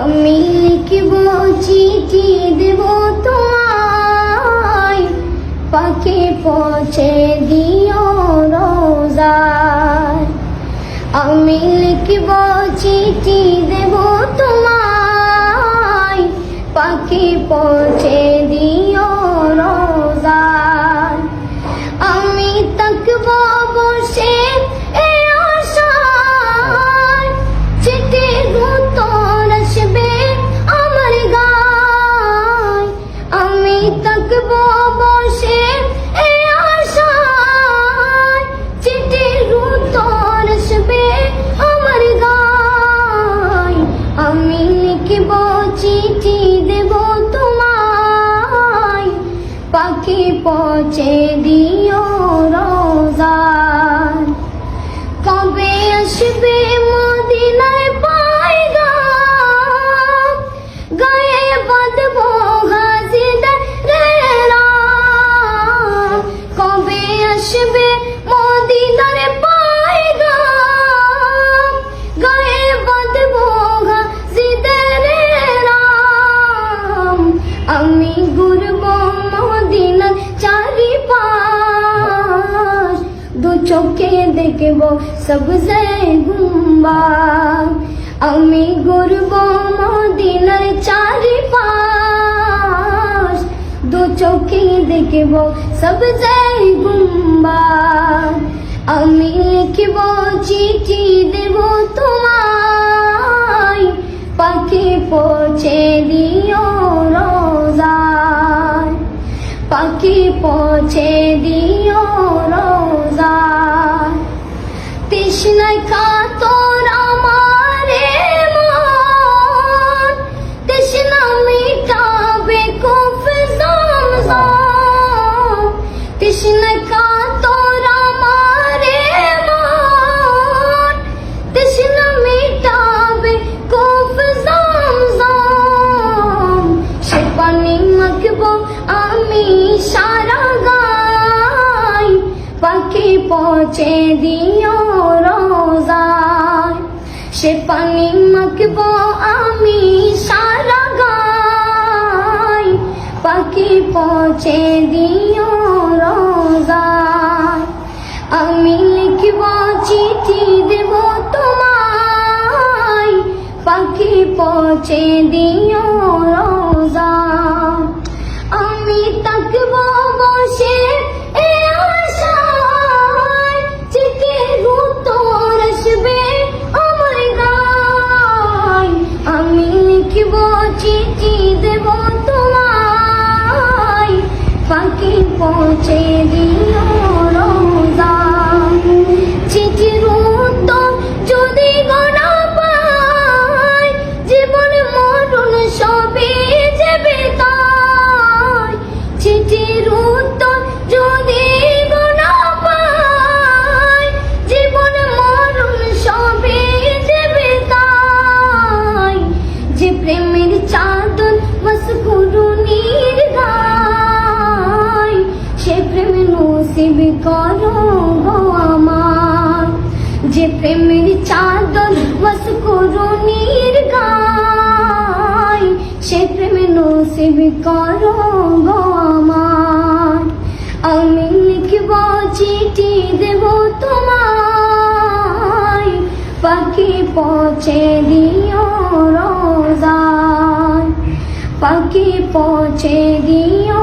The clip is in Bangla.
আমি লিখব চিঠি দেব তোমায়, পাখি পৌঁছে দিও রোজায়। আমি লিখব চিঠি দেব তোমায়, পাখি পৌঁছে দিও রোজায়। আমি তাকব বসে এই আশায়, চিঠির উত্তর আসবে আমার গায়। আমি তাকব বসে এই আশায়, চিঠির উত্তর আসবে আমার গায়। আমি লিখব চিঠি দেব তোমায়, পাখি পৌঁছে দিও রোজায়। কবে আসবে মদিনায় পায়গাম, গায়ে বাঁধব গাজিদের রাম। কবে আসবে মদিনার পায়গাম, গায়ে বাঁধব গাজিদের রাম। আমি ঘুরব মদিনার চারিপাশ, দু চোখে দেখব সবজে গুম্বাদ। আমি ঘুরব মদিনার চারিপাশ, দু চোখে দেখব সবজে গুম্বাদ। আমি লিখব চিঠি দেব তোমায়, পাখি পৌঁছে দিও রোজায়। পাখি পৌঁছে দিও রোজায়। তৃষ্ণায় কাতর আমার মন, তৃষ্ণা মিটাবে কূপ জমজম। তৃষ্ণায় কাতর আমার মন, তৃষ্ণা মিটাবে কূপ জমজম। সে পানি মাখব আমি সারা গায়, পাখি পৌঁছে দিও রোজায়। সে পানি মাখব আমি সারা গায়, পাখি পৌঁছে দিও রোজায়। আমি লিখব চিঠি দেব তোমায়, পাখি পৌঁছে দিও রোজায়। আমি তাকব বসে এই আশায়, চিঠির উত্তর আসবে আমার গায়। আমি লিখব চিঠি দেব তোমায়, পাখি পৌঁছে দিও রোজায়। চিঠির উত্তর যদি গোনা পাই, জীবন মরণ সবই যাবে তাই। চিঠির উত্তর যদি গোনা পাই, জীবন মরণ সবই যাবে তাই। যে প্রেমের চাদর মসকুরুনির গায়, সে প্রেম নসিব করো গো আমার। যে প্রেমের চাদর মসকুরুনির গায়, সে প্রেম নসিব করো গো আমার। আমি লিখব চিঠি দেব তোমায়, পাখি পৌঁছে দিও রোজায়। পাখি পৌঁছে দিও